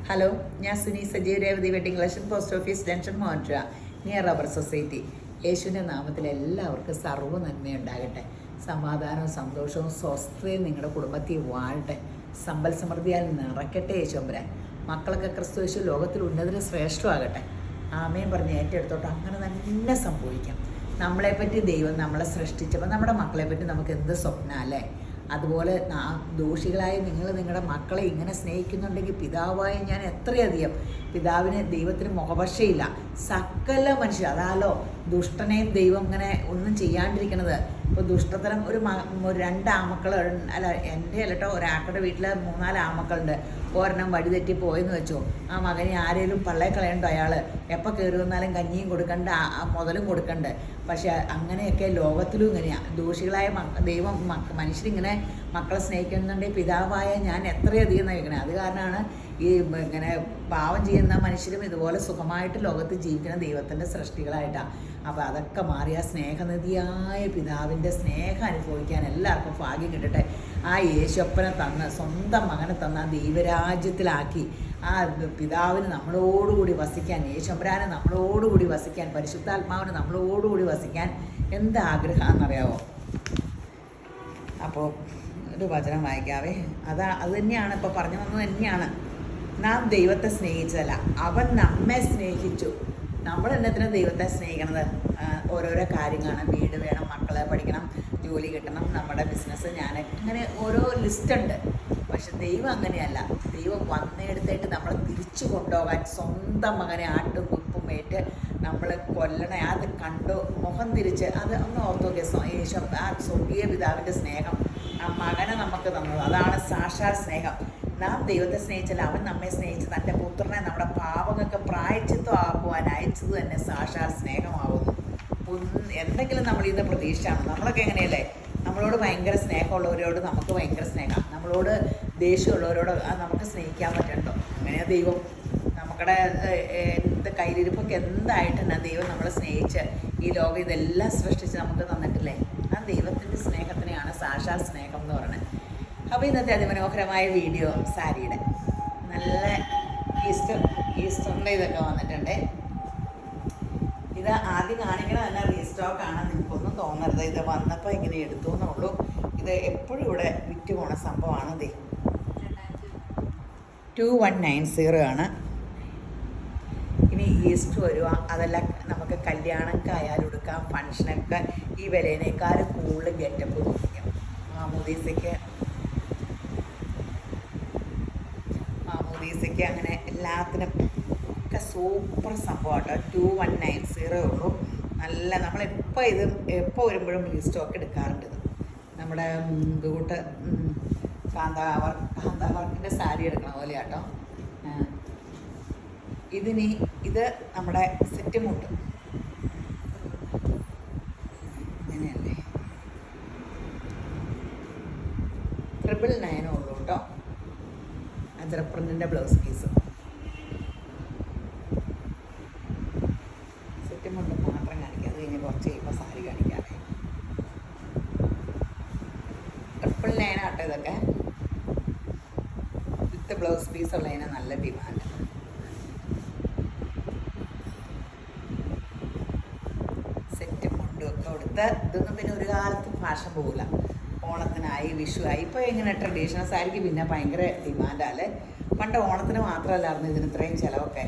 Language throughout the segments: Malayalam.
ഹലോ, ഞാൻ Suni Sajeev Revathi wedding collection, post office junction, മോൻട്ര, നിയർ റബ്ബർ സൊസൈറ്റി. യേശുവിൻ്റെ നാമത്തിൽ എല്ലാവർക്കും സർവ്വ നന്മയുണ്ടാകട്ടെ. സമാധാനവും സന്തോഷവും സ്വസ്ഥതയും നിങ്ങളുടെ കുടുംബത്തിൽ വാഴട്ടെ. സമ്പൽ സമൃദ്ധിയാൽ നിറയ്ക്കട്ടെ യേശുമ്പരാൻ. മക്കളൊക്കെ ക്രിസ്തു യേശു ലോകത്തിൽ ഉന്നതിന് ശ്രേഷ്ഠമാകട്ടെ. ആമേൻ പറഞ്ഞ് ഏറ്റെടുത്തോട്ട് അങ്ങനെ തന്നെ സംഭവിക്കാം. നമ്മളെപ്പറ്റി ദൈവം നമ്മളെ സൃഷ്ടിച്ചപ്പോൾ നമ്മുടെ മക്കളെപ്പറ്റി നമുക്ക് എന്ത് സ്വപ്നം അല്ലേ? അതുപോലെ ദോഷികളായ നിങ്ങളുടെ മക്കളെ ഇങ്ങനെ സ്നേഹിക്കുന്നുണ്ടെങ്കിൽ പിതാവായ ഞാൻ എത്രയധികം. പിതാവിന് ദൈവത്തിന് മുഖപക്ഷയില്ല. സകല മനുഷ്യർ അതാലോ ദുഷ്ടനെയും ദൈവം ഇങ്ങനെ ഒന്നും ചെയ്യാണ്ടിരിക്കണത്. ഇപ്പോൾ ദുഷ്ടതരം ഒരു 2 ആമക്കൾ അല്ല, എൻ്റെ അല്ലട്ടോ, ഒരാളുടെ വീട്ടിൽ 3-4 ആമക്കളുണ്ട്. ഒരെണ്ണം വഴിതെറ്റി പോയെന്ന് വെച്ചോ, ആ മകനെ ആരെങ്കിലും പള്ളയെ കളയണ്ടോ? അയാൾ എപ്പോൾ കയറി വന്നാലും കഞ്ഞിയും കൊടുക്കണ്ട, മുതലും കൊടുക്കണ്ട്. പക്ഷെ അങ്ങനെയൊക്കെ ലോകത്തിലും ഇങ്ങനെയാണ്. ദോഷികളായ ദൈവം മനുഷ്യരിങ്ങനെ മക്കളെ സ്നേഹിക്കുന്നുണ്ടെങ്കിൽ പിതാവായ ഞാൻ എത്രയധികം നയിക്കണേ. അത് കാരണമാണ് ഈ ഇങ്ങനെ പാവം ചെയ്യുന്ന മനുഷ്യരും ഇതുപോലെ സുഖമായിട്ട് ലോകത്ത് ജീവിക്കുന്ന ദൈവത്തിൻ്റെ സൃഷ്ടികളായിട്ടാണ്. അപ്പോൾ അതൊക്കെ മാറിയ സ്നേഹനിധിയായ പിതാവിൻ്റെ സ്നേഹം അനുഭവിക്കാൻ എല്ലാവർക്കും ഭാഗ്യം കിട്ടട്ടെ. ആ യേശുപ്പനെ തന്ന് സ്വന്തം മകനെ തന്ന ആ ദൈവരാജ്യത്തിലാക്കി ആ പിതാവിന് നമ്മളോടുകൂടി വസിക്കാൻ, യേശുമ്പരാന് നമ്മളോടുകൂടി വസിക്കാൻ, പരിശുദ്ധാത്മാവിന് നമ്മളോടുകൂടി വസിക്കാൻ എന്ത് ആഗ്രഹമാണെന്നറിയാവോ? അപ്പോൾ ഒരു വചനം വായിക്കാവേ. അത് തന്നെയാണ് ഇപ്പോൾ പറഞ്ഞു വന്നത് തന്നെയാണ്. നാം ദൈവത്തെ സ്നേഹിച്ചതല്ല, അവൻ നമ്മെ സ്നേഹിച്ചു. നമ്മൾ എന്നത്തിനാണ് ദൈവത്തെ സ്നേഹിക്കണത്? ഓരോരോ കാര്യങ്ങളാണ്. വീട് വേണം, മക്കളെ പഠിക്കണം, ജോലി കിട്ടണം, നമ്മുടെ ബിസിനസ്, അങ്ങനെ ഓരോ ലിസ്റ്റുണ്ട്. പക്ഷെ ദൈവം അങ്ങനെയല്ല. ദൈവം വന്നെടുത്തായിട്ട് നമ്മളെ തിരിച്ചു കൊണ്ടുപോകാൻ സ്വന്തം മകനെ ആട്ടും തുപ്പും ഏറ്റ് നമ്മൾ കൊല്ലണേ. അത് കണ്ടു മുഖം തിരിച്ച് അത് ഒന്ന് ഓർത്തോക്കെ. യേശു ആ സ്വർഗീയ പിതാവിൻ്റെ സ്നേഹം ആ മകനെ നമുക്ക് തന്നത്, അതാണ് സാക്ഷാൽ സ്നേഹം. നാം ദൈവത്തെ സ്നേഹിച്ചാൽ അവൻ നമ്മെ സ്നേഹിച്ച് തൻ്റെ പുത്രനെ നമ്മുടെ പാപങ്ങൾക്ക് പ്രായശ്ചിത്തം ആക്കുവാൻ അയച്ചത് തന്നെ സാക്ഷാൽ സ്നേഹമാവുന്നു. എന്തെങ്കിലും നമ്മളിന്ന് പ്രതീക്ഷയാണ്. നമ്മളൊക്കെ എങ്ങനെയല്ലേ? നമ്മളോട് ഭയങ്കര സ്നേഹമുള്ളവരോട് നമുക്ക് ഭയങ്കര സ്നേഹം, നമ്മളോട് ദേഷ്യമുള്ളവരോട് നമുക്ക് സ്നേഹിക്കാൻ പറ്റണ്ടോ? അങ്ങനെയാണ് ദൈവം. നമ്മുടെ കയ്യിലിരിപ്പൊക്കെ എന്തായിട്ടെന്നാ ദൈവം നമ്മളെ സ്നേഹിച്ച് ഈ ലോകം ഇതെല്ലാം സൃഷ്ടിച്ച് നമുക്ക് തന്നിട്ടില്ലേ? ആ ദൈവത്തിൻ്റെ സ്നേഹത്തിനെയാണ് സാക്ഷാൽ സ്നേഹം എന്ന് പറയുന്നത്. അപ്പോൾ ഇന്നത്തെ അതിമനോഹരമായ വീഡിയോ സാരിയുടെ നല്ല ഈസ്റ്ററിൻ്റെ ഇതൊക്കെ വന്നിട്ടുണ്ട്. ഇത് ആദ്യം കാണിക്കണത് തന്നെ റീസ്റ്റോക്കാണ്, നിങ്ങൾക്കൊന്നും തോന്നരുത്. ഇത് വന്നപ്പോൾ ഇങ്ങനെ എടുത്തു എന്നുള്ളൂ. ഇത് എപ്പോഴും ഇവിടെ വിറ്റ് പോണ സംഭവമാണ്. ഇത് 2190 ആണ്. ഇനി ഈസ്റ്റർ വരുക, അതെല്ലാം നമുക്ക് കല്യാണമൊക്കെ ആയാലും എടുക്കാം, ഫങ്ഷനൊക്കെ ഈ വിലയേക്കാൾ കൂടുതൽ ഗെറ്റപ്പ് തോന്നിക്കും. മാമോദീസയ്ക്ക് അങ്ങനെ എല്ലാത്തിനും ഒക്കെ സൂപ്പർ സംഭവമാട്ടോ. 2190 ഉള്ളൂ. നല്ല എപ്പോൾ വരുമ്പോഴും സ്റ്റോക്ക് എടുക്കാറുണ്ട്. ഇത് നമ്മുടെ കൂട്ട് കാന്താവർക്കിൻ്റെ സാരി എടുക്കണ പോലെ കേട്ടോ. ഇത് നമ്മുടെ സെറ്റ് മുണ്ട് അങ്ങനെയല്ലേ. 999 ഉള്ളൂ കേട്ടോ. അജറപ്രിന്റിൻ്റെ ബ്ലൗസ് പീസ്. സെറ്റ് മുണ്ട് മാത്രം കാണിക്കാം. അത് കഴിഞ്ഞ് കുറച്ച് കഴിയുമ്പോൾ സാരി കാണിക്കാതെ. 999 ആട്ടോ ഇതൊക്കെ. വിത്ത് ബ്ലൗസ് പീസ് ഉള്ളതിന് നല്ല ഡിമാൻഡ്. സെറ്റ് മുണ്ടും ഒക്കെ കൊടുത്ത് ഇതൊന്നും പിന്നെ ഒരു കാലത്തും ഫാഷൻ പോകില്ല. ഓണത്തിനായി, വിഷുവായി, ഇപ്പോൾ ഇങ്ങനെ ട്രഡീഷണൽ സാരിക്ക് പിന്നെ ഭയങ്കര ഡിമാൻഡല്ലേ. പണ്ട് ഓണത്തിന് മാത്രമല്ലായിരുന്നു ഇതിന് ഇത്രയും ചിലവൊക്കെ.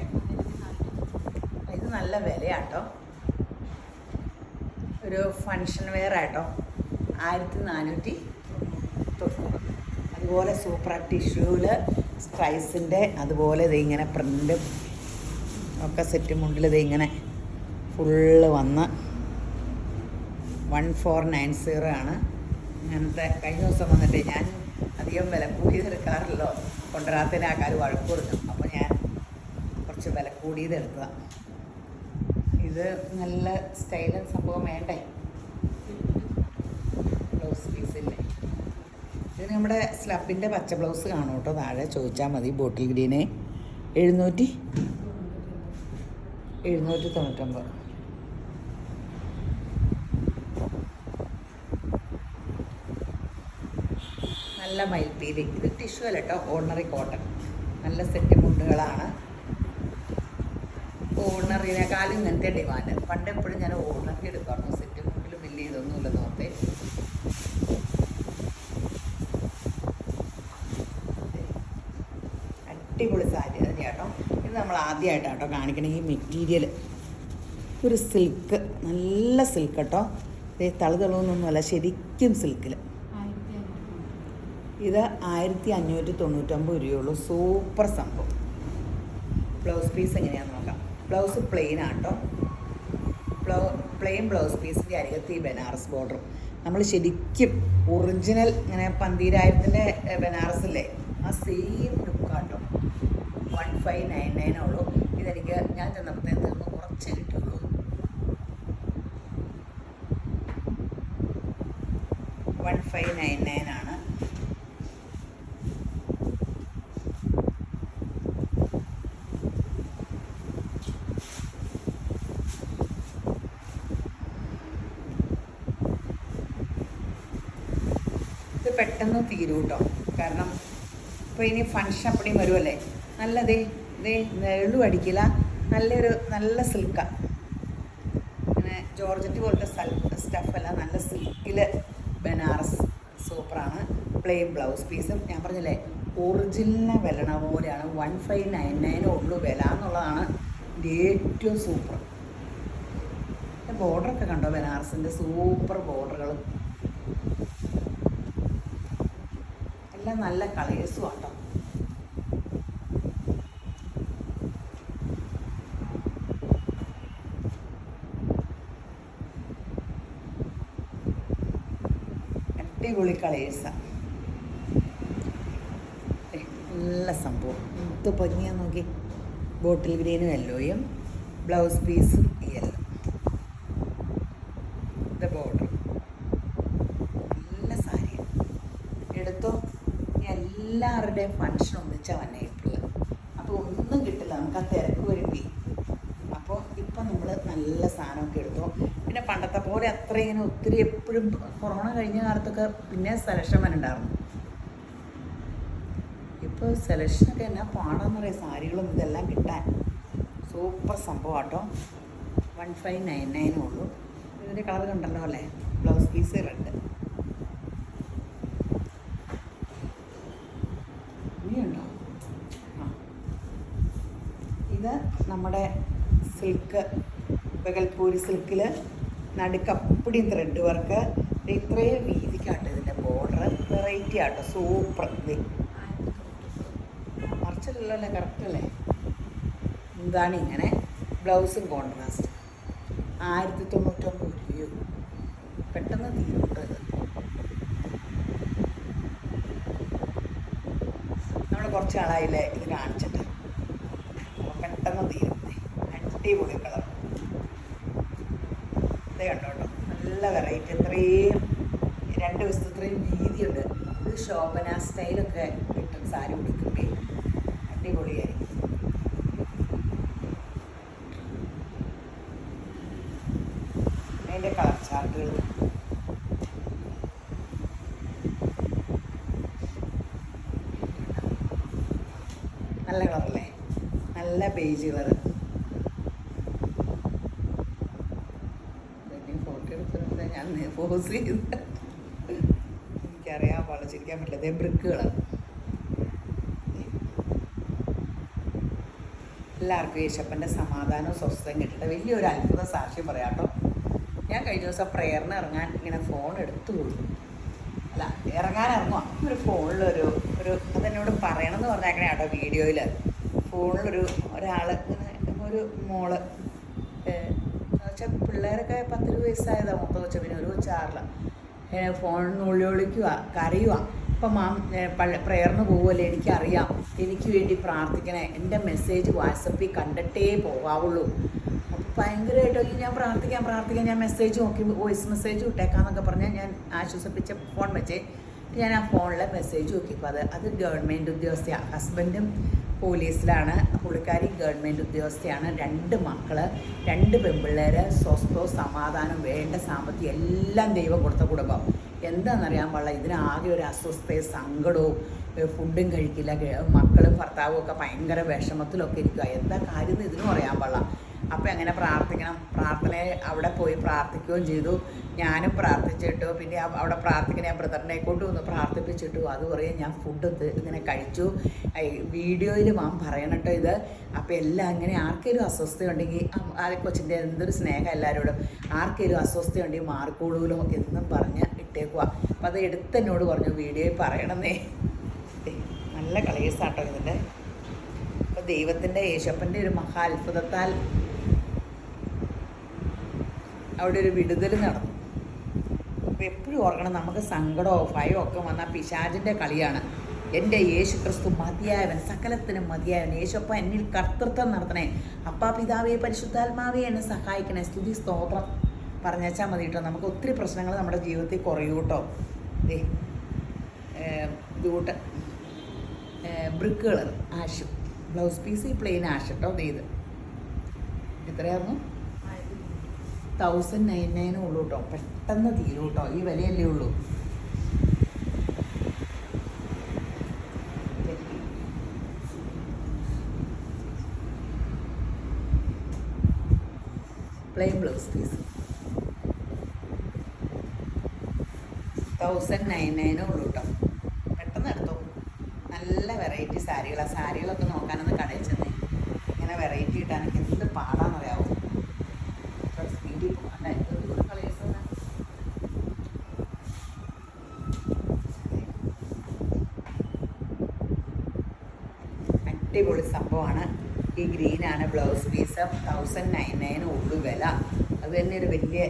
ഇത് നല്ല വിലയാട്ടോ. ഒരു ഫങ്ഷൻ വെയർ ആട്ടോ 1490. അതുപോലെ സൂപ്പർ ടിഷ്യൂവിൽ സ്ട്രൈസിൻ്റെ അതുപോലെ ഇത് ഇങ്ങനെ പ്രിൻ്റും ഒക്കെ സെറ്റ് മുണ്ടിൽ ഇത് ഇങ്ങനെ ഫുള്ള് വന്ന് 1490 ആണ്. അങ്ങനത്തെ കഴിഞ്ഞ ദിവസം വന്നിട്ട് ഞാൻ അധികം വില കൂടിയതെടുക്കാറില്ലല്ലോ, കൊണ്ടുവരാത്തതിന് ആൾക്കാർ വഴക്ക് കൊടുക്കും. അപ്പോൾ ഞാൻ കുറച്ച് വില കൂടിയതെടുത്തതാണ്. ഇത് നല്ല സ്റ്റൈലും സംഭവം വേണ്ടേ? ബ്ലൗസ് പീസില്ലേ? ഇത് നമ്മുടെ സ്ലബിൻ്റെ പച്ച ബ്ലൗസ് കാണും കേട്ടോ. താഴെ ചോദിച്ചാൽ മതി. ബോട്ടിൽ ഗ്രീന് 799. നല്ല മയിൽപ്പീലി. ഇത് ടിഷ്യൂ അല്ല കേട്ടോ, ഓർഡിനറി കോട്ടൺ. നല്ല സെറ്റ് മുണ്ടുകളാണ്. ഓർഡിനറിനേക്കാളും ഇങ്ങനത്തെ ഡിമാൻഡ്. പണ്ട് എപ്പോഴും ഞാൻ ഓർഡിനറി എടുക്കാറുണ്ട്, സെറ്റ് മുണ്ടിൽ വലിയ ഇതൊന്നുമില്ല നോക്കേ. അടിപൊളി സാരി തന്നെ കേട്ടോ. ഇത് നമ്മൾ ആദ്യമായിട്ടാട്ടോ കാണിക്കണം ഈ മെറ്റീരിയൽ. ഒരു സിൽക്ക്, നല്ല സിൽക്ക് കേട്ടോ. തളുതളൊന്നുമല്ല, ശരിക്കും സിൽക്കിൽ. ഇത് 1599 രൂപയുള്ളൂ. സൂപ്പർ സംഭവം. ബ്ലൗസ് പീസ് എങ്ങനെയാണെന്ന് നോക്കാം. ബ്ലൗസ് പ്ലെയിൻ ആട്ടോ. പ്ലെയിൻ ബ്ലൗസ് പീസിൻ്റെ അരികത്ത് ഈ ബനാറസ് ബോർഡർ. നമ്മൾ ശരിക്കും ഒറിജിനൽ ഇങ്ങനെ പന്തീരായിരത്തിൻ്റെ ബനാറസില്ലേ, ആ സെയിം ലുക്കാട്ടോ. 1599 ഉള്ളൂ. ഇതെനിക്ക് ഞാൻ ചെന്നപ്പോഴത്തേക്ക് തീർന്ന് കുറച്ച് കിട്ടുള്ളൂ. 1599 ആണ്. ഇത് പെട്ടെന്ന് തീരും കേട്ടോ. കാരണം ഇപ്പോൾ ഇനി ഫങ്ഷൻ അപ്പടിയും വരുമല്ലേ. നല്ലതേ നെള്ളും അടിക്കില്ല. നല്ല സിൽക്കാണ്. അങ്ങനെ ജോർജറ്റ് പോലത്തെ സ്റ്റഫല്ല, നല്ല സിൽക്കിൽ ബനാറസ്. സൂപ്പറാണ്. പ്ലെയിൻ ബ്ലൗസ് പീസും ഞാൻ പറഞ്ഞില്ലേ ഒറിജിനൽ വിലണ പോലെയാണ്. 1599 ഉള്ളൂ വില എന്നുള്ളതാണ് ഏറ്റവും സൂപ്പർ. ബോർഡറൊക്കെ കണ്ടോ, ബനാറസിൻ്റെ സൂപ്പർ ബോർഡറുകൾ എല്ലാം. നല്ല കളേഴ്സും ആട്ടോ. അടിപൊളി കളേഴ്സാണ്. നല്ല സംഭവം. ഇത് ഭംഗിയാ നോക്കി. ബോട്ടിൽ ഗ്രീനും യെല്ലോയും, ബ്ലൗസ് പീസും യെല്ലോ. ഇത് ബോർഡർ. നല്ല സാരിയാണ്. എടുത്തോ. എല്ലാവരുടെയും ഫങ്ഷൻ ഒന്നിച്ചാൽ വന്നേക്കുള്ളത്. അപ്പോൾ ഒന്നും കിട്ടില്ല, നമുക്ക് ആ തിരക്ക് വരുമ്പി. അപ്പോൾ ഇപ്പം നമ്മൾ നല്ല സാധനമൊക്കെ എടുത്തോ. പിന്നെ പണ്ടത്തെ പോലെ അത്ര ഇങ്ങനെ ഒത്തിരി എപ്പോഴും കൊറോണ കഴിഞ്ഞ കാലത്തൊക്കെ പിന്നെ സെലക്ഷൻ വന്നിട്ടുണ്ടായിരുന്നു. ഇപ്പോൾ സെലക്ഷനൊക്കെ എന്നാ പാടാന്ന് പറയാം. സാരികളും ഇതെല്ലാം കിട്ടാൻ സൂപ്പർ സംഭവം കേട്ടോ. 1599 ഉള്ളൂ. ഇതിൻ്റെ കളർ കണ്ടല്ലോ അല്ലേ. Blouse piece red. ഇനിയുണ്ടോ? ആ, ഇത് നമ്മുടെ സിൽക്ക്, ബഗൽപൂരി സിൽക്കിൽ നടുക്കപ്പടിയും ത്രെഡ് വർക്ക്. ഇത്രയും വീതിക്കാട്ടോ ഇതിൻ്റെ ബോർഡർ. വെറൈറ്റി ആട്ടോ. സൂപ്പർ. ഇത് മറിച്ചിട്ടുള്ളല്ലേ, കറക്റ്റ് അല്ലേ. എന്താണ് ഇങ്ങനെ. ബ്ലൗസും കോൺട്രാസ്റ്റ്. 1099 രൂപ. പെട്ടെന്ന് തീരുട്ടോ ഇത്. നമ്മൾ കുറച്ച് ആളായില്ലേ ഇത് കാണിച്ചിട്ട്. പെട്ടെന്ന് തീരും. അടിപൊളി കളർ. ഇത് കണ്ടോ കേട്ടോ. നല്ല വെറൈറ്റി. ഇത്രയും 2 വശത്ത് ഇത്രയും വീതിയുണ്ട്. ഇത് ശോഭന സ്റ്റൈലൊക്കെ കിട്ടും സാരി ഉടുക്കുമ്പോൾ. അടിപൊളിയായിരിക്കും. അതിൻ്റെ കളർ ചാർട്ടുകൾ നല്ല കളറല്ലേ. നല്ല ബേജ് കളർ. ഫോട്ടോ എടുക്കുന്നത് ഞാൻ പോസ് ചെയ്ത് എനിക്കറിയാൻ വളച്ചിരിക്കാൻ പറ്റില്ല. അതേ ബ്രിക്ക് കളർ. എല്ലാവർക്കും യേശപ്പൻ്റെ സമാധാനവും സ്വസ്ഥയും കിട്ടട്ടെ. വലിയൊരു അത്ഭുത സാക്ഷ്യം പറയാം കേട്ടോ. ഞാൻ കഴിഞ്ഞ ദിവസം പ്രേയറിന് ഇറങ്ങാൻ ഇങ്ങനെ ഫോൺ എടുത്തു കൊടുത്തു. അല്ല, ഇറങ്ങുക ഒരു ഫോണിലൊരു അതെന്നോട് പറയണമെന്ന് പറഞ്ഞേക്കണേ കേട്ടോ. വീഡിയോയിൽ ഫോണിലൊരു ഒരാൾ ഇങ്ങനെ ഒരു മോള് വെച്ചാൽ പിള്ളേരൊക്കെ 10 വയസ്സായതാണ്. മൊത്തം വെച്ചാൽ പിന്നെ ഒരു കൊച്ചാറില്ല. ഫോണിന് വിളിക്കുക, കരയുക. ഇപ്പം പ്രേയറിന് പോകുമല്ലേ, എനിക്കറിയാം, എനിക്ക് വേണ്ടി പ്രാർത്ഥിക്കണേ, എൻ്റെ മെസ്സേജ് വാട്സപ്പിൽ കണ്ടിട്ടേ പോകാവുള്ളൂ. അപ്പോൾ ഭയങ്കരമായിട്ട് ഞാൻ പ്രാർത്ഥിക്കാൻ ഞാൻ മെസ്സേജ് നോക്കി വോയിസ് മെസ്സേജ് വിട്ടേക്കാന്നൊക്കെ പറഞ്ഞാൽ ഞാൻ ആശ്വസിപ്പിച്ച ഫോൺ വെച്ചേ. ഞാൻ ആ ഫോണിലെ മെസ്സേജ് നോക്കിയപ്പോൾ അത് ഗവൺമെൻറ് ഉദ്യോഗസ്ഥയാണ്. ഹസ്ബൻഡും പോലീസിലാണ്, പുള്ളിക്കാരി ഗവൺമെൻറ് ഉദ്യോഗസ്ഥയാണ്. 2 മക്കൾ, 2 പെൺപിള്ളേർ, സ്വസ്ഥവും സമാധാനം, വേണ്ട സാമ്പത്തികം എല്ലാം ദൈവം കൊടുത്ത കുടുംബം. എന്താണെന്നറിയാൻ പാടില്ല, ഇതിനാകെ ഒരു അസ്വസ്ഥയും സങ്കടവും, ഫുഡും കഴിക്കില്ല, മക്കളും ഭർത്താവും ഒക്കെ ഭയങ്കര വിഷമത്തിലൊക്കെ ഇരിക്കുക. എന്താ കാര്യം എന്ന് ഇതിനും അറിയാൻ പാടില്ല. അപ്പം എങ്ങനെ പ്രാർത്ഥിക്കണം, പ്രാർത്ഥനയെ അവിടെ പോയി പ്രാർത്ഥിക്കുകയും ചെയ്തു. ഞാനും പ്രാർത്ഥിച്ചിട്ടു. പിന്നെ അവിടെ പ്രാർത്ഥിക്കുന്ന ഞാൻ ബ്രദറിനെ കൊണ്ട് ഒന്ന് പ്രാർത്ഥിപ്പിച്ചിട്ടു. അത് പറയും ഞാൻ ഫുഡ് ഇങ്ങനെ കഴിച്ചു. വീഡിയോയിൽ മാം പറയണട്ടോ ഇത്. അപ്പം എല്ലാം ഇങ്ങനെ ആർക്കെങ്കിലും അസ്വസ്ഥയുണ്ടെങ്കിൽ ആ കൊച്ചിൻ്റെ എന്തൊരു സ്നേഹം എല്ലാവരോടും, ആർക്കെങ്കിലും അസ്വസ്ഥയുണ്ടെങ്കിൽ മാറിക്കൂടുമല്ലോ എന്നും പറഞ്ഞ് ഇട്ടേക്കുക. അപ്പം അത് എടുത്തെന്നോട് പറഞ്ഞു വീഡിയോയിൽ പറയണമെന്നേ. നല്ല കളേഴ്സാട്ടോ ഇതിൻ്റെ. അപ്പോൾ ദൈവത്തിൻ്റെ യേശപ്പൻ്റെ ഒരു മഹാ അത്ഭുതത്താൽ അവിടെ ഒരു വിടുതൽ നടന്നു. അപ്പോൾ എപ്പോഴും ഓർക്കണം, നമുക്ക് സങ്കടമോ ഭയമോ ഒക്കെ വന്നാൽ പിശാചിൻ്റെ കളിയാണ്. എൻ്റെ യേശു ക്രിസ്തു മതിയായവൻ, സകലത്തിനും മതിയായവൻ. യേശുപ്പ എന്നിൽ കർത്തൃത്വം നടത്തണേ, അപ്പാ പിതാവേ പരിശുദ്ധാത്മാവേ എന്നെ സഹായിക്കണേ, സ്തുതി സ്തോത്രം പറഞ്ഞാൽ മതി കേട്ടോ. നമുക്ക് ഒത്തിരി പ്രശ്നങ്ങൾ നമ്മുടെ ജീവിതത്തിൽ കുറയൂ കേട്ടോ. ഇതുകൂട്ട് brick colour ash blouse piece, ഈ പ്ലെയിൻ ആഷ് കേട്ടോ. ഇത് എത്രയായിരുന്നു? 1099 ഉള്ളൂ കേട്ടോ. പെട്ടെന്ന് തീരും കേട്ടോ, ഈ വിലയല്ലേ ഉള്ളൂ. പ്ലെയിൻ ബ്ലൗസ് പീസ് 1099 ഉള്ളൂ കേട്ടോ. പെട്ടെന്ന് എടുത്തോ. നല്ല വെറൈറ്റി സാരികളാണ്. സാരികളൊക്കെ നോക്കാനൊന്ന് കടയിൽ ചെന്നേ. ഇങ്ങനെ വെറൈറ്റി ഇട്ടാനൊക്കെ എന്ത് പാടാന്നറിയാവോ. സ്പീഡിൽ പോകണ്ടേ. അടിപൊളി സംഭവമാണ്. ഈ ഗ്രീനാണ് ബ്ലൗസ് പീസ്. 1099 ഉള്ളു വില. അത് തന്നെ ഒരു വലിയ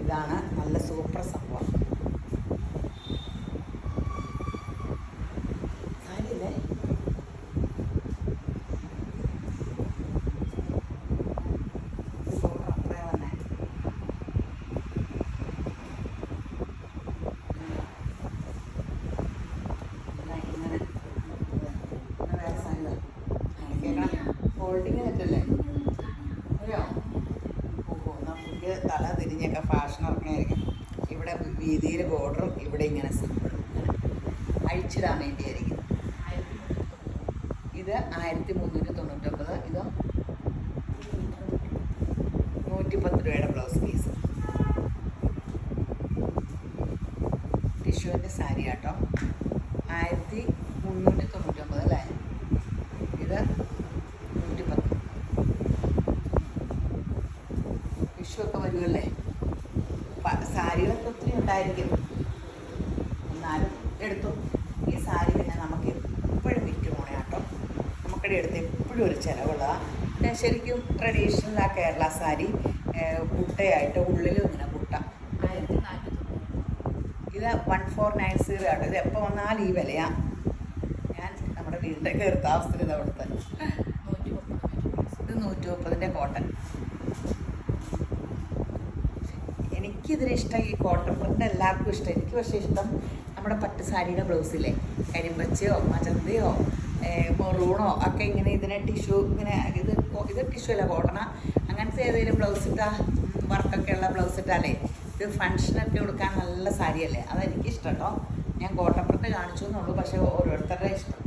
ഇതാണ്. നല്ല സൂപ്പർ സംഭവം. സാരിയില്ലേ അത്രേ തന്നെ. ഇങ്ങനെ വേറെ സാരി ഹോൾഡിങ് തെറ്റല്ലേ അറിയോ? ഓഹോ, നമുക്ക് തല തിരിഞ്ഞൊക്കെ ഫാഷൻ ഇറങ്ങിയായിരിക്കും. ഇവിടെ വീതിയിൽ ബോർഡറും ഇവിടെ ഇങ്ങനെ സിമ്പിളും അഴിച്ചിടാൻ വേണ്ടിയായിരിക്കും. ഇത് 1399. ഇതോ 110 രൂപയുടെ ബ്ലൗസ് പീസ്. ടിഷ്യൂവിൻ്റെ സാരി കേട്ടോ. 1399 അല്ലേ. ഇത് 110. ടിഷ്യൂ ഒക്കെ വരുമല്ലേ. സാരികളൊക്കെ ഒത്തിരി ഉണ്ടായിരിക്കും, എന്നാലും എടുത്തു. ഈ സാരി പിന്നെ നമുക്ക് എപ്പോഴും വിറ്റുപോണേ കേട്ടോ. നമുക്കിടെ എടുത്ത് എപ്പോഴും ഒരു ചിലവുള്ളതാണ്. ശരിക്കും ട്രഡീഷണൽ ആ കേരള സാരി ബുട്ടയായിട്ട് ഉള്ളിലും ഇങ്ങനെ ബുട്ട. ഇത് 1490 കേട്ടോ. ഇത് എപ്പോൾ വന്നാലും ഈ വിലയാണ്. ഞാൻ നമ്മുടെ വീടിൻ്റെ കീർത്താവസ്ഥയിൽ ഇത് അവിടുത്തെ. ഇത് 130 കോട്ടൺ. എനിക്കിതിന് ഇഷ്ടം ഈ കോട്ടൺ പ്രിൻ്റ് എല്ലാവർക്കും ഇഷ്ടം. എനിക്ക് പക്ഷേ ഇഷ്ടം നമ്മുടെ പട്ട് സാരിയുടെ ബ്ലൗസില്ലേ, കരിമ്പച്ചയോ മജന്തയോ മെറൂണോ ഒക്കെ ഇങ്ങനെ ഇതിനെ ടിഷ്യൂ ഇങ്ങനെ ഇത് ടിഷ്യൂ അല്ല കോട്ടണ. അങ്ങനത്തെ ഏതെങ്കിലും ബ്ലൗസ് ഇട്ടാൽ വർക്കൊക്കെ ഉള്ള ബ്ലൗസ് ഇട്ടാലേ ഇത് ഫങ്ഷനൊക്കെ കൊടുക്കാൻ നല്ല സാരിയല്ലേ. അതെനിക്കിഷ്ടം കേട്ടോ. ഞാൻ കോട്ടൺ പ്രിൻ്റ് കാണിച്ചു എന്നുള്ളൂ, പക്ഷേ ഓരോരുത്തരുടെ ഇഷ്ടം.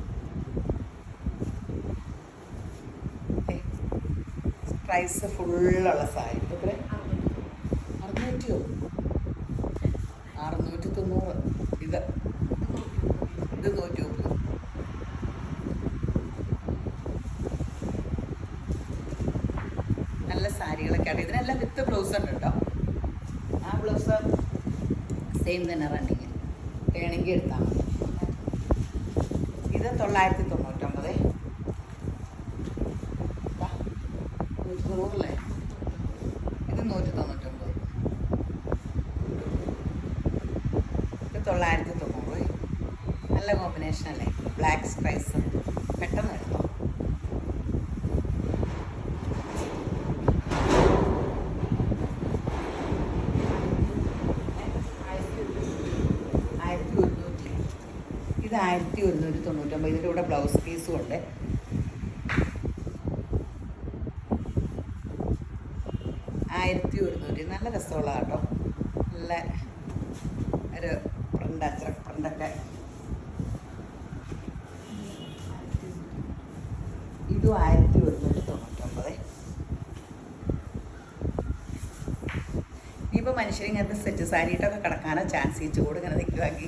പ്രൈസ് ഫുള്ളുള്ള സാരി എത്ര? 690. ഇത് 130. നല്ല സാരികളൊക്കെ ആണ്. ഇതിനെല്ലാം വിത്ത് ബ്ലൗസ് ഉണ്ട് കേട്ടോ. ആ ബ്ലൗസ് സെയിം തന്നെ റണ്ണിങ് വേണമെങ്കിൽ എടുത്താൽ മതി. ഇത് 999. 100 ഇത് 199. ഇത് 990. നല്ല കോമ്പിനേഷൻ അല്ലേ, ബ്ലാക്ക് സ്ട്രൈപ്സ്. പെട്ടെന്ന് എടുത്തോ. ഇത് 1199. ഇതിൻ്റെ കൂടെ ബ്ലൗസ് പീസും ഉണ്ട്. നല്ല രസമുള്ള കേട്ടോ. നല്ല ഒരു പ്രിൻ്റ് അച്ചറ പ്രിൻ്റൊക്കെ. ഇതും 1199. ഇനിയിപ്പോൾ മനുഷ്യരിങ്ങനത്തെ സെറ്റ് സാരിയിട്ടൊക്കെ കിടക്കാനോ ചാൻസ് ഈ ചൂട് ഇങ്ങനെ നിൽക്കുവാക്കി.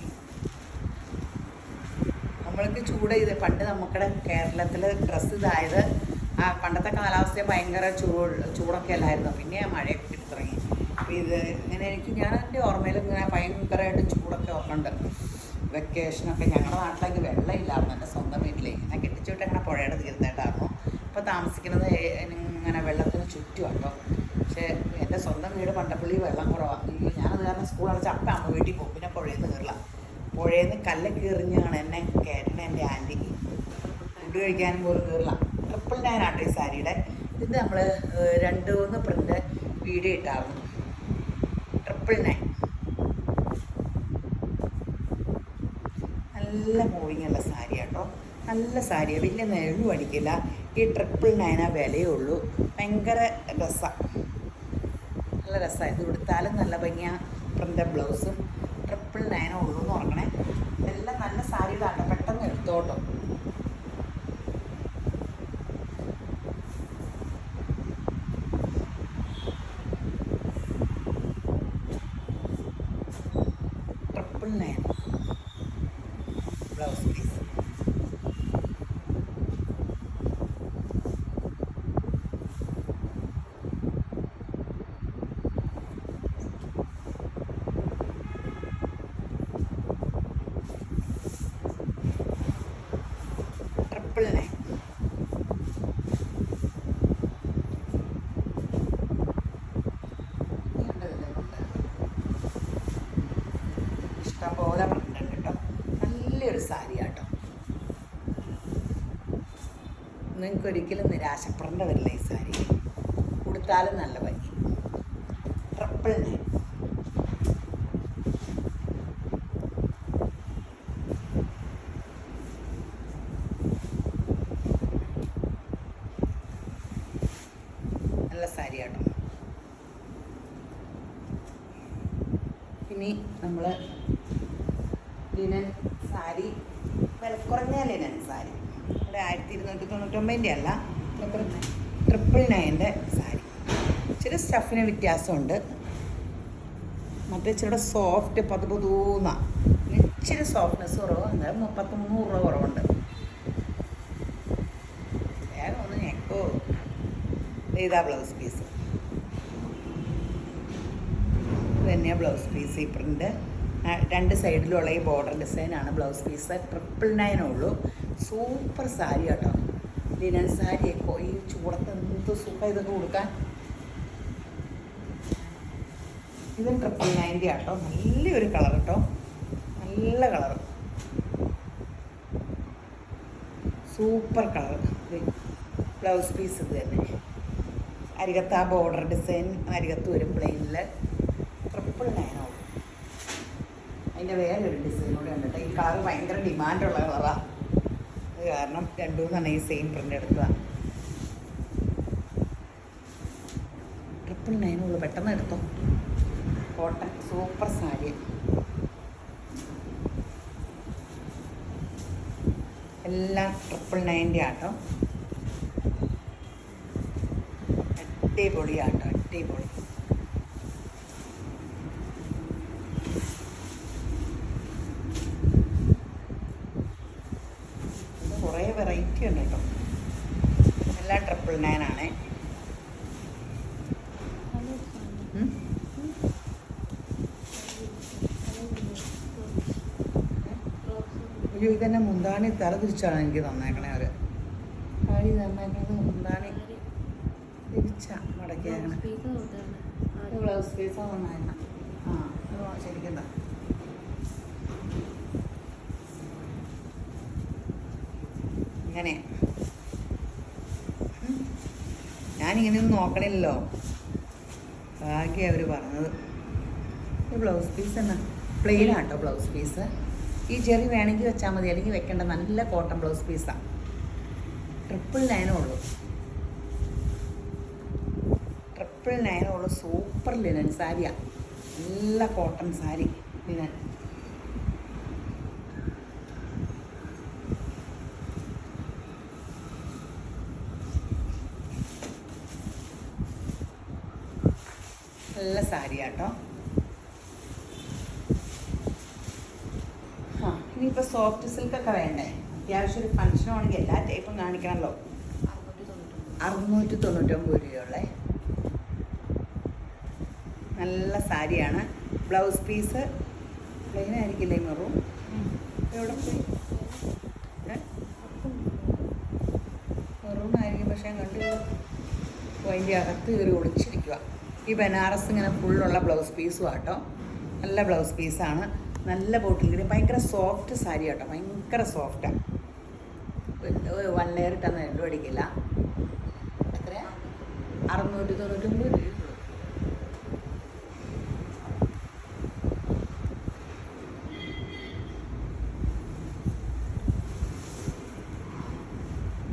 നമ്മൾക്ക് ചൂട് ഇത് പണ്ട് നമുക്കിടെ കേരളത്തിൽ ഡ്രസ്സ് ഇതായത് ആ പണ്ടത്തെ കാലാവസ്ഥ ഭയങ്കര ചൂടൊക്കെ അല്ലായിരുന്നു. പിന്നെ മഴയൊക്കെ കിട്ടി തുടങ്ങി. അപ്പോൾ ഇത് ഇങ്ങനെ ഞാൻ എൻ്റെ ഓർമ്മയിൽ ഇങ്ങനെ ഭയങ്കരമായിട്ട് ചൂടൊക്കെ ഓർമ്മയുണ്ട്. വെക്കേഷനൊക്കെ ഞങ്ങളുടെ നാട്ടിലേക്ക് വെള്ളമില്ലായിരുന്നു. എൻ്റെ സ്വന്തം വീട്ടിലേക്ക് ഞാൻ കെട്ടിച്ചുവിട്ട് അങ്ങനെ പുഴയുടെ തീർന്നിട്ടായിരുന്നു. ഇപ്പോൾ താമസിക്കുന്നത് ഇങ്ങനെ വെള്ളത്തിന് ചുറ്റുമാട്ടോ. പക്ഷേ എൻ്റെ സ്വന്തം വീട് പണ്ടപ്പള്ളി വെള്ളം കുറവാണ്. ഞാനത് കാരണം സ്കൂൾ അടച്ച് അപ്പം അമ്മ വീട്ടിൽ പോകും. പിന്നെ പുഴയിൽ നിന്ന് കയറില്ല. പുഴയിൽ നിന്ന് കല്ലൊക്കെ എറിഞ്ഞാണ് എന്നെ കയറ്റണ എൻ്റെ ആൻറ്റി. ഫുഡ് കഴിക്കാനും പോലും കയറില്ല. 999 ആട്ടോ ഈ സാരിയുടെ. ഇത് നമ്മൾ 2-3 പ്രിൻ്റ് വീഡിയോ ഇട്ടായിരുന്നു. 999 നല്ല മൂവിങ് ഉള്ള സാരി കേട്ടോ. നല്ല സാരിയാണ്, വലിയ നെഴും അടിക്കില്ല. ഈ 999 വിലയേ ഉള്ളൂ. ഭയങ്കര രസമാണ്, നല്ല രസമാണ്. ഇത് കൊടുത്താലും നല്ല ഭംഗിയാണ്. പ്രിൻ്റ് ബ്ലൗസും 999 ഉള്ളൂ എന്ന് പറഞ്ഞേ. ഇതെല്ലാം നല്ല സാരി ഇതാട്ടോ, പെട്ടെന്ന് എടുത്തോട്ടോ. ബ്ലൗസ് പീസ് ഇഷ്ടംപോലെ പ്രിൻ്റ് ഉണ്ട് കേട്ടോ. നല്ലൊരു സാരി കേട്ടോ. നിങ്ങൾക്ക് ഒരിക്കലും നിരാശപ്പെടേണ്ട വരില്ല ഈ സാരി. കൊടുത്താലും നല്ല ഭംഗി. 999 നല്ല സാരി കേട്ടോ. ഇനി നമ്മൾ ലിനൻ സാരി, വിലക്കുറഞ്ഞ ലിനൻ സാരി. ഇവിടെ 1299 അല്ല, 999 സാരി. ഇച്ചിരി സ്റ്റഫിന് വ്യത്യാസമുണ്ട്. മറ്റേ ഇച്ചിരി സോഫ്റ്റ് പതുപതൂന്ന, ഇച്ചിരി സോഫ്റ്റ്നെസ് കുറവ്. എന്തായാലും 300 രൂപ കുറവുണ്ട്. വേഗം ഒന്ന് ഞെക്കോ. ഇതാ ബ്ലൗസ് പീസ്. ഇത് തന്നെയാണ് ബ്ലൗസ് പീസ്. ഈ പ്രിൻ്റ് 2 സൈഡിലുള്ള ഈ ബോർഡർ ഡിസൈനാണ് ബ്ലൗസ് പീസ്. 999 ഉള്ളൂ. സൂപ്പർ സാരി കേട്ടോ. ലിനൻ സാരിയൊക്കെ ഈ ചൂടത്ത് എന്ത് സുഖം ഇതൊക്കെ കൊടുക്കാൻ. ഇതും 999 കേട്ടോ. നല്ലൊരു കളർ കേട്ടോ, നല്ല colour, super colour. Blouse piece ഇത് തന്നെ. അരികത്ത് ആ ബോർഡർ ഡിസൈൻ അരികത്ത് വരും പ്ലെയിനിൽ. 999 ഉള്ളൂ. അതിൻ്റെ വേറൊരു ഡിസൈൻ കൂടെ ഉണ്ട് കേട്ടോ. ഈ കളർ ഭയങ്കര ഡിമാൻഡുള്ള കളറാണ്. അത് കാരണം 2-3 ഈ സെയിം പ്രിൻ്റ് എടുത്തതാണ്. 999 ഉള്ളൂ. പെട്ടെന്ന് എടുത്തോ. Cotton super sari. എല്ലാം 999 ആട്ടോ. അടിപൊളിയാട്ടോ, അടിപൊളി. കുറേ വെറൈറ്റി ഉണ്ട് കേട്ടോ. എല്ലാം 999 ആണ്. അയ്യോ, ഇതെന്നെ മുന്താണി തല തിരിച്ചാണ് എനിക്ക് തന്നേക്കണേ. അവർ സാരി തന്നേക്കണത് മുന്താണി തിരിച്ചാ മടക്കിയേക്കണേ. ബ്ലൗസ് പീസ് നന്നായിരുന്നു. ആ ശരിക്കും എന്താ ഇങ്ങനെ. ഞാനിങ്ങനെയൊന്നും നോക്കണില്ലല്ലോ, ഭാഗ്യം അവർ പറഞ്ഞത്. ഈ ബ്ലൗസ് പീസ് എന്നാ പ്ലെയിൻ ആട്ടോ ബ്ലൗസ് പീസ്. ഈ ചെറി വേണമെങ്കിൽ വെച്ചാൽ മതി, അല്ലെങ്കിൽ വെക്കേണ്ട. നല്ല കോട്ടൺ ബ്ലൗസ് പീസാണ്. 999 ഉള്ളൂ. 999 ഉള്ളൂ. സൂപ്പർ ലിനൻ സാരിയാണ്. നല്ല കോട്ടൺ സാരി ലിനൻ. നല്ല സാരി കേട്ടോ. ആ ഇനിയിപ്പോൾ സോഫ്റ്റ് സിൽക്കൊക്കെ വേണ്ടേ? അത്യാവശ്യം ഒരു ഫംഗ്ഷനാണെങ്കിൽ എല്ലാ ടൈപ്പും കാണിക്കണമല്ലോ. 699 രൂപയുള്ളേ നല്ല സാരിയാണ്. ബ്ലൗസ് പീസ് പ്ലെയിൻ ആയിരിക്കില്ലേ മെറൂൺ? എവിടെ പോയി? മെറൂൺ ആയിരിക്കും, പക്ഷേ കണ്ടു അതിൻ്റെ അകത്ത് കയറി ഒളിച്ചിരിക്കുക. ഈ ബനാറസ് ഇങ്ങനെ ഫുള്ളുള്ള ബ്ലൗസ് പീസും ആട്ടോ. നല്ല ബ്ലൗസ് പീസാണ്, നല്ല ബോട്ടിൽ ഗ്രീൻ, ഭയങ്കര സോഫ്റ്റ് സാരി കേട്ടോ, ഭയങ്കര സോഫ്റ്റാണ്. 1 ലെയർ ഇട്ടൊന്നും രണ്ടും അടിക്കില്ല. എത്രയാണ്? 699 രൂപ.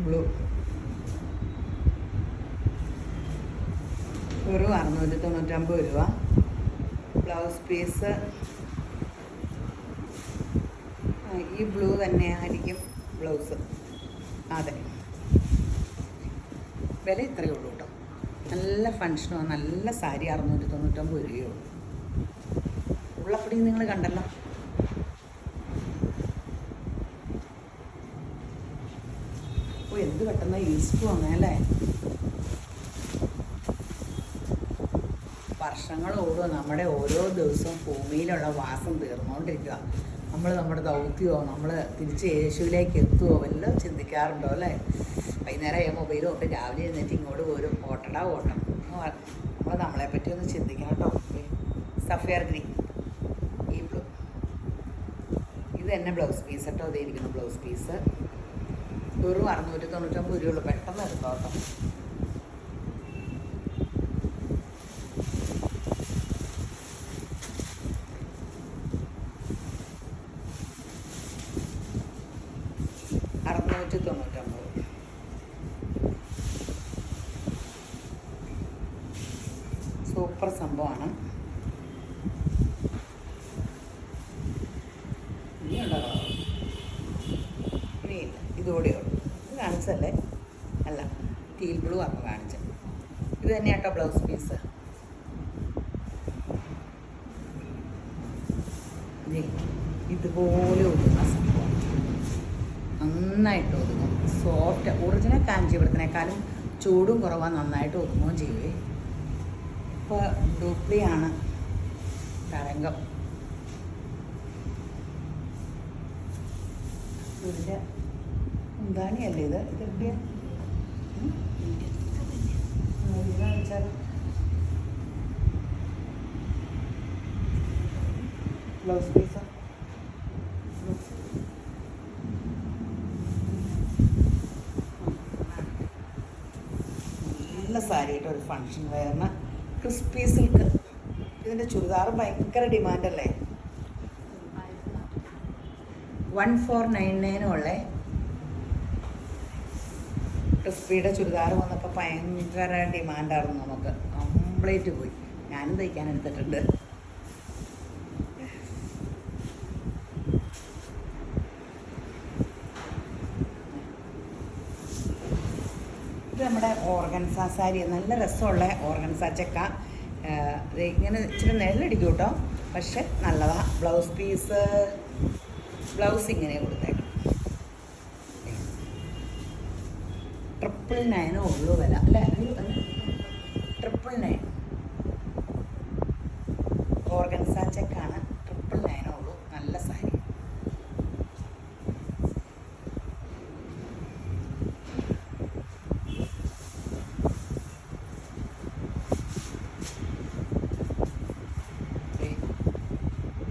ബ്ലൂ ഒരു 699 രൂപ. ബ്ലൗസ് പീസ് ഈ ബ്ലൂ തന്നെ ആയിരിക്കും ബ്ലൗസ്. അതെ, വില ഇത്രയേ ഉള്ളൂ കേട്ടോ. നല്ല ഫങ്ഷനോ നല്ല സാരി 699 രൂപയേ ഉള്ളൂ. ഉള്ളപ്പടി നിങ്ങൾ കണ്ടല്ലോ. ഓ എന്ത് പെട്ടെന്ന് ഈസ്റ്റു വന്നേ അല്ലേ. വർഷങ്ങളോടും നമ്മുടെ ഓരോ ദിവസവും ഭൂമിയിലുള്ള വാസം തീർന്നുകൊണ്ടിരിക്കുക. നമ്മൾ നമ്മുടെ ദൗത്യമോ നമ്മൾ തിരിച്ച് യേശുവിലേക്ക് എത്തുമോ വല്ലതും ചിന്തിക്കാറുണ്ടോ അല്ലേ? വൈകുന്നേരം മൊബൈൽ തൊട്ട് രാവിലെ എഴുന്നേറ്റ് ഇങ്ങോട്ട് പോരും, ഓട്ടടാ ഓട്ടം. നമ്മൾ നമ്മളെപ്പറ്റി ഒന്ന് ചിന്തിക്കണം കേട്ടോ. സഫയർ ഗ്രീൻ, ഈ ബ്ലൂ, ഇത് തന്നെ ബ്ലൗസ് പീസ് കേട്ടോ. ഇതായിരിക്കുന്നു ബ്ലൗസ് പീസ്. വെറും 699 രൂപയുള്ളൂ. പെട്ടെന്ന് എടുത്തോ കേട്ടോ. സൂപ്പർ സംഭവമാണ്. ഇനിയുണ്ടോ? ഇനിയില്ല, ഇതോടെയോ ഇത് കാണിച്ചല്ലേ? അല്ല, ടീൽ ബ്ലൂ ആണ് കാണിച്ചത്. ഇത് തന്നെയാട്ടോ ബ്ലൗസ് പീസ്. ഇതുപോലെ ഒതുങ്ങുന്ന സംഭവം, നന്നായിട്ട് ഒതുങ്ങും. സോഫ്റ്റ്, ഒറിജിനൽ കാഞ്ചീപുരത്തിനേക്കാളും ചൂടും കുറവാണ്, നന്നായിട്ട് ഒതുങ്ങുകയും ചെയ്യുവേ. ഇപ്പോൾ ഡൂപ്ലിയാണ് തരംഗം. ഇതിൻ്റെ എന്താണിയല്ലേ ഇത്? ഇതെവിടെയാണ് വെച്ചാൽ ബ്ലൗസ് പീസ് നല്ല സാരി ആയിട്ട് ഒരു ഫങ്ഷൻ വെയറിന് ക്രിസ്പി സിൽക്ക്. ഇതിൻ്റെ ചുരിദാർ ഭയങ്കര ഡിമാൻഡല്ലേ? 1499 ഉള്ളേ. ക്രിസ്പിയുടെ ചുരിദാർ വന്നപ്പോൾ ഭയങ്കര ഡിമാൻഡായിരുന്നു. നമുക്ക് കംപ്ലീറ്റ് പോയി. ഞാനും തയ്ക്കാൻ എടുത്തിട്ടുണ്ട്. ഇത് നമ്മുടെ ഓർഗൻസ സാരി, നല്ല രസമുള്ള ഓർഗൻസ ചെക്ക. ഇങ്ങനെ ഇച്ചിരി നെല്ലടിക്കും കേട്ടോ, പക്ഷെ നല്ലതാണ്. ബ്ലൗസ് പീസ്, ബ്ലൗസ് ഇങ്ങനെ കൊടുത്തേക്കാം. 999 ഉള്ളൂ വില അല്ലേ? 999 ഓർഗൻസ ചെക്കാണ്. 999 ഉള്ളൂ. നല്ല സാരി.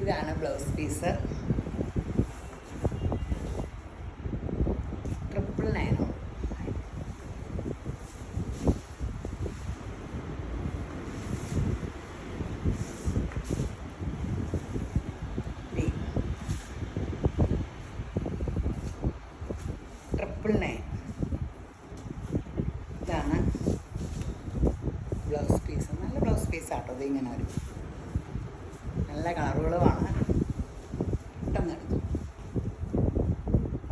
ഇതാണ് ബ്ലൗസ് പീസ്. 999. ഇതാണ് ബ്ലൗസ് പീസ്. നല്ല ബ്ലൗസ് പീസാട്ടോ. ഇത് ഇങ്ങനെ വരും. നല്ല കളറുകളുമാണ്. പെട്ടെന്ന് എടുത്തു.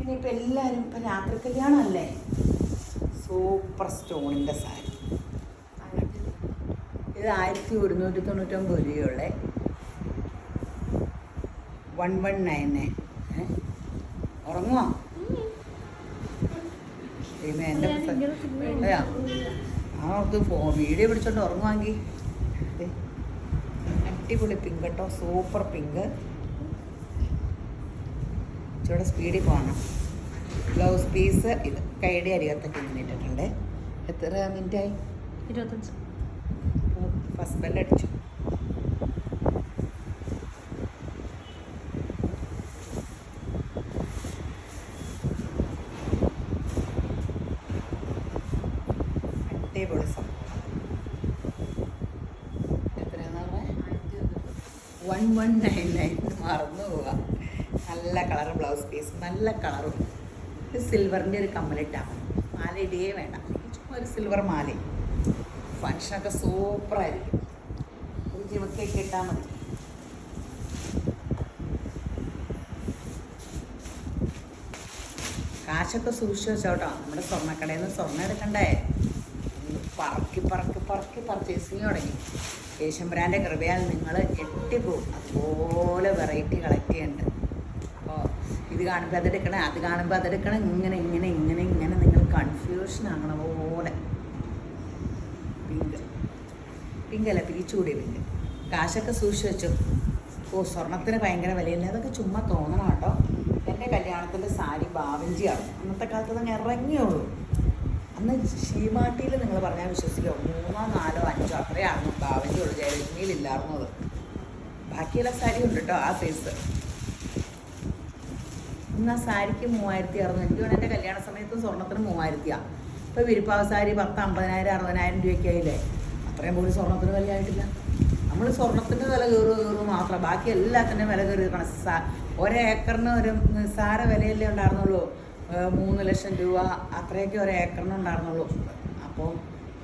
ഇനിയിപ്പോൾ എല്ലാവരും ഇപ്പം രാത്രി കല്യാണമല്ലേ? സൂപ്പർ സ്റ്റോണിൻ്റെ സാരി. ഇത് 1199 രൂപയുള്ളേ. 1199. ഉറങ്ങുമോ? എൻ്റെ അതെയാ അവർക്ക് വീഡിയോ പിടിച്ചോണ്ട് ഉറങ്ങുവാങ്കിൽ. അടിപൊളി പിങ്ക് കേട്ടോ, സൂപ്പർ പിങ്ക്. ഇച്ചിരി സ്പീഡിൽ പോകണം. ബ്ലൗസ് പീസ് ഇത് കൈയുടെ അരികത്തൊക്കെ ഇങ്ങനെ ഇട്ടിട്ടുണ്ട്. എത്ര മിനിറ്റായി? 25. ഫസ്റ്റ് ബെല്ലടിച്ചു. അടിപൊളി സംഭവം. എത്രയാണെന്ന് പറഞ്ഞാൽ 1199. മറന്നു പോവാം. നല്ല കളർ ബ്ലൗസ് പീസ്, നല്ല കളറും. ഇത് സിൽവറിൻ്റെ ഒരു കമ്മലിട്ടാണ്. മാല ഇടുകയേ വേണ്ട, ചുമ്മാ ഒരു സിൽവർ മാല. ഫങ്ഷനൊക്കെ സൂപ്പറായിരിക്കും. ഒരു ജിമക്കൊക്കെ ഇട്ടാൽ മതി. കാശൊക്കെ സൂക്ഷിച്ച് വെച്ചോട്ടോ. നമ്മുടെ സ്വർണ്ണക്കടയിൽ നിന്ന് സ്വർണ്ണം എടുക്കണ്ടേ? പറക്കി പറക്കി പറക്കി പർച്ചേസിങ് തുടങ്ങി. യേശുമ്പരാൻ്റെ കൃപയാൽ നിങ്ങൾ എട്ടിപ്പോവും. അതുപോലെ വെറൈറ്റി കളക്ട് ചെയ്യുന്നുണ്ട്. അപ്പോൾ ഇത് കാണുമ്പോൾ അതെടുക്കണം, അത് കാണുമ്പോൾ അതെടുക്കണം, ഇങ്ങനെ ഇങ്ങനെ ഇങ്ങനെ ഇങ്ങനെ നിങ്ങൾ കൺഫ്യൂഷൻ ആകണ പോലെ. പിങ്ക് പിങ്കല്ല, പീച്ചുകൂടിയ പിങ്ക്. കാശൊക്കെ സൂക്ഷിച്ച് വെച്ചു. സ്വർണത്തിന് ഭയങ്കര വിലയില്ല. അതൊക്കെ ചുമ്മാ തോന്നണം കേട്ടോ. എൻ്റെ കല്യാണത്തിൻ്റെ സാരി ബാവഞ്ചിയാണ്. അന്നത്തെ കാലത്ത് അതങ്ങ് ഇറങ്ങിയുള്ളൂ. അന്ന് ഷീമാട്ടിയിൽ നിങ്ങൾ പറഞ്ഞാൽ വിശ്വസിക്കുമോ? 3, 4, 5 അത്രയായിരുന്നു ബാവഞ്ചിയുള്ളൂ. ജയലക്ഷ്മിയിലില്ലായിരുന്നു അത്. ബാക്കിയുള്ള സാരി ഉണ്ട് കേട്ടോ ആ സൈസ്. ഇന്ന് ആ സാരിക്ക് 3600. എനിക്ക് വേണം എൻ്റെ കല്യാണ സമയത്ത് സ്വർണ്ണത്തിന് 3000. ഇപ്പോൾ വിരിപ്പാവ് സാരി 10, 50,000, 60,000 രൂപയ്ക്ക് ആയില്ലേ? അത്രയും പോലും സ്വർണ്ണത്തിന് വില ആയിട്ടില്ല. നമ്മൾ സ്വർണ്ണത്തിൻ്റെ വില കയറുക മാത്രം, ബാക്കി എല്ലാത്തിൻ്റെയും വില കയറിയിരിക്കണം. ഒരേക്കറിന് ഒരു നിസ്സാര വിലയല്ലേ ഉണ്ടായിരുന്നുള്ളൂ. 3 ലക്ഷം രൂപ അത്രയൊക്കെ ഒരേക്കറിന് ഉണ്ടായിരുന്നുള്ളൂ. അപ്പോൾ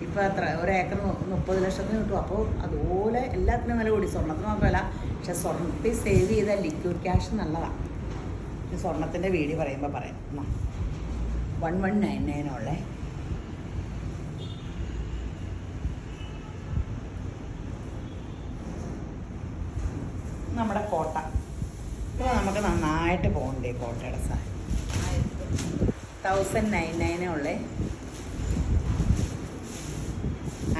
ഇപ്പോൾ എത്ര? ഒരേക്കറിന് 30 ലക്ഷത്തിന് കിട്ടും. അപ്പോൾ അതുപോലെ എല്ലാത്തിനും വില കൂടി. സ്വർണ്ണത്തിന് മാത്രമല്ല, പക്ഷെ സ്വർണ്ണത്തിൽ സേവ് ചെയ്ത ലിക്വിഡ് ക്യാഷ് നല്ലതാണ്. സ്വർണത്തിൻ്റെ വീഡിയോ പറയുമ്പോൾ പറയാം. 1199 ഉള്ളേ. നമ്മുടെ കോട്ട. ഇപ്പോൾ നമുക്ക് നന്നായിട്ട് പോകണ്ടേ കോട്ടയുടെ സാരി. 1099 ഉള്ളേ.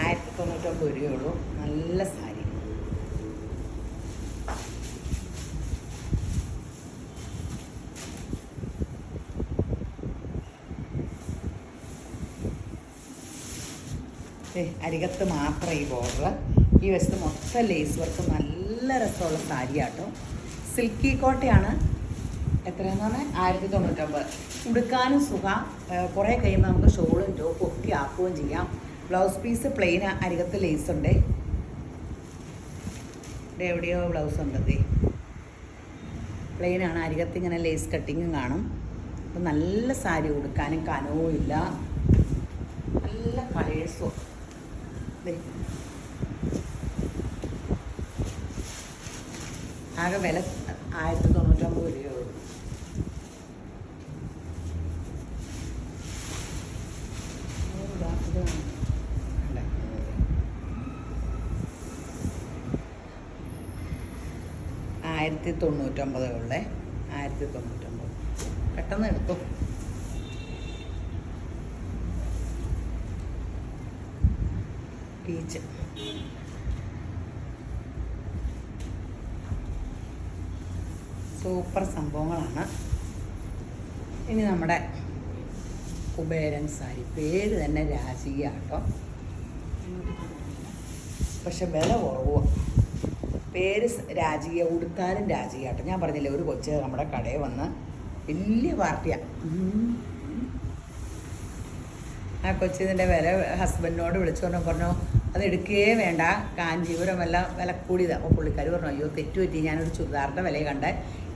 1099 രൂപയുള്ളൂ. നല്ല സാരി. അരികത്ത് മാത്രം ഈ ബോർഡർ. ഈ വശത്ത് മൊത്തം ലേസ് വർക്ക്. നല്ല രസമുള്ള സാരിയാട്ടോ. സിൽക്കി കോട്ടയാണ്. എത്രയെന്ന് പറഞ്ഞാൽ 1099. ഉടുക്കാനും സുഖം. കുറേ കഴിയുമ്പോൾ നമുക്ക് ഷോളും ടോപ്പും ഒക്കെ ആക്കുകയും ചെയ്യാം. ബ്ലൗസ് പീസ് പ്ലെയിൻ, അരികത്ത് ലേസ് ഉണ്ട്. ഇവിടെ എവിടെയോ ബ്ലൗസ് ഉണ്ട്. പ്ലെയിനാണ്, അരികത്ത് ഇങ്ങനെ ലേസ് കട്ടിങ്ങും കാണും. അപ്പം നല്ല സാരി. ഉടുക്കാനും കനവും ഇല്ല. നല്ല കളേഴ്സും. ആകെ വില 1099 രൂപയുള്ളൂ. $1099 ഉള്ളേ. 1099. പെട്ടെന്ന് എടുത്തു. പീച്ച് സൂപ്പർ സംഭവങ്ങളാണ്. ഇനി നമ്മുടെ കുബേരൻ സാരി. പേര് തന്നെ രാജിക കേട്ടോ. പക്ഷെ വില കുറവാണ്. പേര് രാജിക, ഉടുത്താലും രാജിക കേട്ടോ. ഞാൻ പറഞ്ഞില്ലേ, ഒരു കൊച്ച് നമ്മുടെ കടയിൽ വന്ന് വലിയ പാർട്ടിയാണ്. ആ കൊച്ചിതിൻ്റെ വില ഹസ്ബൻഡിനോട് വിളിച്ചുകൊണ്ട് പറഞ്ഞു അത് എടുക്കുകയേ വേണ്ട, കാഞ്ചീപുരം എല്ലാം വില കൂടിയതാണ്. അപ്പോൾ പുള്ളിക്കാർ പറഞ്ഞു അയ്യോ തെറ്റു പറ്റി, ഞാനൊരു ചുരിദാറിൻ്റെ വില കണ്ടേ,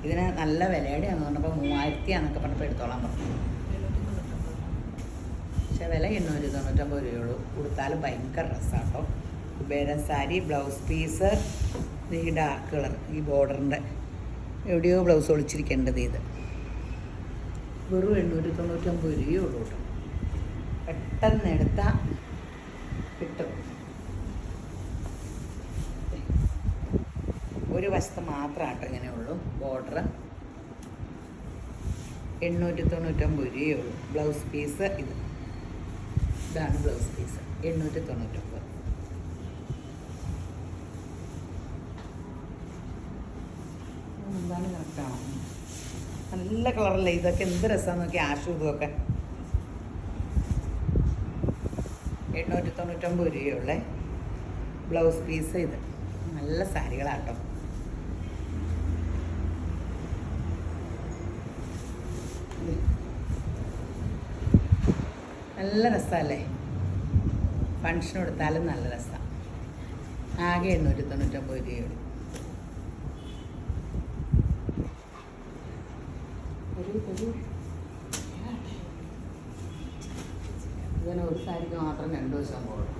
ഇതിന് നല്ല വിലയുടെയാണെന്ന് പറഞ്ഞപ്പോൾ 3000 പറഞ്ഞപ്പോൾ എടുത്തോളാൻ പറഞ്ഞു. പക്ഷേ വില 899 രൂപയുള്ളൂ. കൊടുത്താലും ഭയങ്കര രസമാട്ടോ. കുബേരൻ സാരി. ബ്ലൗസ് പീസ് ഈ ഡാർക്ക് കളർ, ഈ ബോർഡറിൻ്റെ എവിടെയോ ബ്ലൗസ് ഒളിച്ചിരിക്കേണ്ടത്. ഇത് വെറും 899 രൂപയുള്ളൂ കേട്ടോ. പെട്ടെന്ന് എടുത്താൽ കിട്ടും. ഒരു വശത്ത് മാത്രം കേട്ടോ ഇങ്ങനെയുള്ളൂ ബോർഡർ. 899 രൂപയേ ഉള്ളൂ. ബ്ലൗസ് പീസ് ഇതാണ് ബ്ലൗസ് പീസ് 899. എന്താണ് കറക്റ്റാണോ? നല്ല കളറല്ലേ ഇതൊക്കെ, എന്ത് രസമാണെന്ന് നോക്കി. ആഷു ഇതൊക്കെ 899 രൂപയുള്ളേ. ബ്ലൗസ് പീസ് ഇത്. നല്ല സാരികളാട്ടോ. നല്ല രസമല്ലേ, ഫങ്ഷൻ കൊടുത്താലും നല്ല രസമാണ്. ആകെ 899 രൂപയുള്ളൂ. ഇതിന് ഒരു സാരിക്ക് മാത്രം 2 വശം പോടും.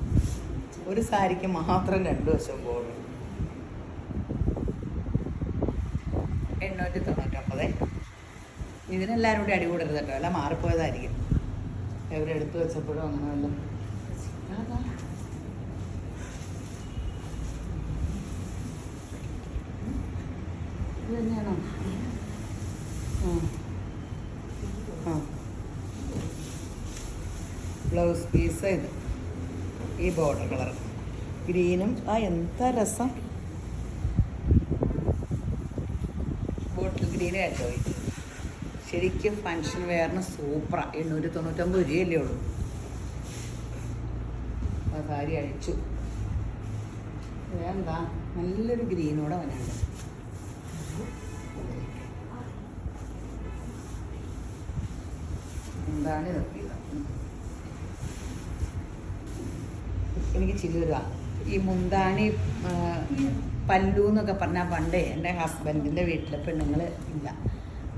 ഒരു സാരിക്ക് മാത്രം 2 വശം പോടും. 899. ഇതിനെല്ലാവരും കൂടി അടികൂടരുത് കേട്ടോ, എല്ലാം മാറിപ്പോയതായിരിക്കും. എവരെടുത്ത് വെച്ചപ്പോഴും അങ്ങനെ വല്ലതും. ഇത് തന്നെയാണോ? ബ്ലൗസ് പീസ് ഇത്. ഈ ബോർഡർ കളർ ഗ്രീനും. എന്താ രസം, ബോട്ടിൽ ഗ്രീനും കേട്ടോ. ശരിക്കും ഫങ്ഷൻ വെയറിന് സൂപ്പറാണ്. 899 രൂപയല്ലേ ഉള്ളൂ. ആ സാരി അഴിച്ചു. വേറെന്താ, നല്ലൊരു ഗ്രീനോടെ അവനുണ്ട്. എന്താണ് ഇതൊക്കെ? എനിക്ക് ചില്ലുക ഈ മുന്താണി പല്ലു എന്നൊക്കെ പറഞ്ഞാൽ പണ്ടേ എൻ്റെ ഹസ്ബൻഡിൻ്റെ വീട്ടിലെ പെണ്ണുങ്ങൾ ഇല്ല.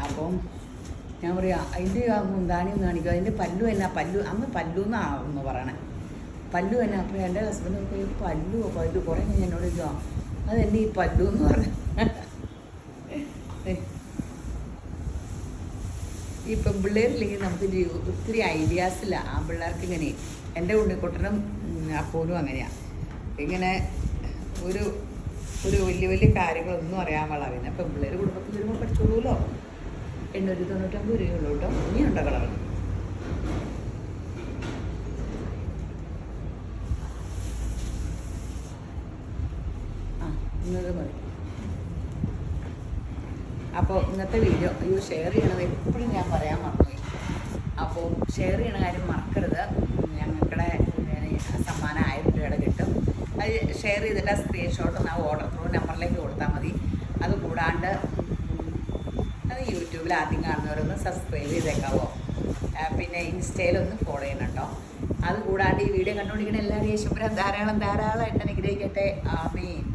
അപ്പം ഞാൻ പറയാം അതിൻ്റെ ആ മുന്താണി ഒന്ന് കാണിക്കുക, അതിൻ്റെ പല്ലു എന്നാ, പല്ലു അന്ന് പല്ലു എന്നാണെന്ന് പറയണേ, പല്ലു എന്നാ. അപ്പോൾ എൻ്റെ ഹസ്ബൻഡ് നോക്കി പല്ലു കുറേ ഞാൻ എന്നോട് ചോദിച്ചോ അതെന്നെ ഈ പല്ലു എന്ന് പറഞ്ഞു. ഈ പെൺപിള്ളേരില്ലെങ്കിൽ നമുക്ക് ഒത്തിരി ഐഡിയാസ് ഇല്ല. ആ പിള്ളേർക്ക് ഇങ്ങനെ, എൻ്റെ ഉണ്ണിക്കുട്ടനും അപ്പോഴും അങ്ങനെയാണ്. ഇങ്ങനെ ഒരു വലിയ വലിയ കാര്യങ്ങളൊന്നും അറിയാൻ പാടില്ല. പിന്നെ പെൺപിള്ളേർ കുടുംബത്തിൽ വരുമ്പോൾ പഠിച്ചോളൂല്ലോ. 899 രൂപയുള്ളൂ കേട്ടോ. ഇനിയുണ്ടോ കളർ? ഇന്നത് മതി. അപ്പോൾ ഇന്നത്തെ വീഡിയോ ഷെയർ ചെയ്യണത് എപ്പോഴും ഞാൻ പറയാൻ മറന്നുപോയി. അപ്പോൾ ഷെയർ ചെയ്യണ കാര്യം മറക്കരുത്. ഞങ്ങളുടെ സമ്മാനം 1000 രൂപയുടെ കിട്ടും. അത് ഷെയർ ചെയ്തിട്ട് ആ സ്ക്രീൻഷോട്ട് ആ ഓർഡർ ത്രൂ നമ്പറിലേക്ക് കൊടുത്താൽ മതി. അതുകൂടാണ്ട് അത് യൂട്യൂബിൽ ആദ്യം കാണുന്നവരൊന്ന് സബ്സ്ക്രൈബ് ചെയ്തേക്കാവോ. പിന്നെ ഇൻസ്റ്റയിലൊന്ന് ഫോളോ ചെയ്യണം കേട്ടോ. അതുകൂടാണ്ട് ഈ വീഡിയോ കണ്ടുകൊണ്ടിരിക്കുന്ന എല്ലാവരും യേശുപുരം ധാരാളമായിട്ട് അനുഗ്രഹിക്കട്ടെ. ആമീൻ.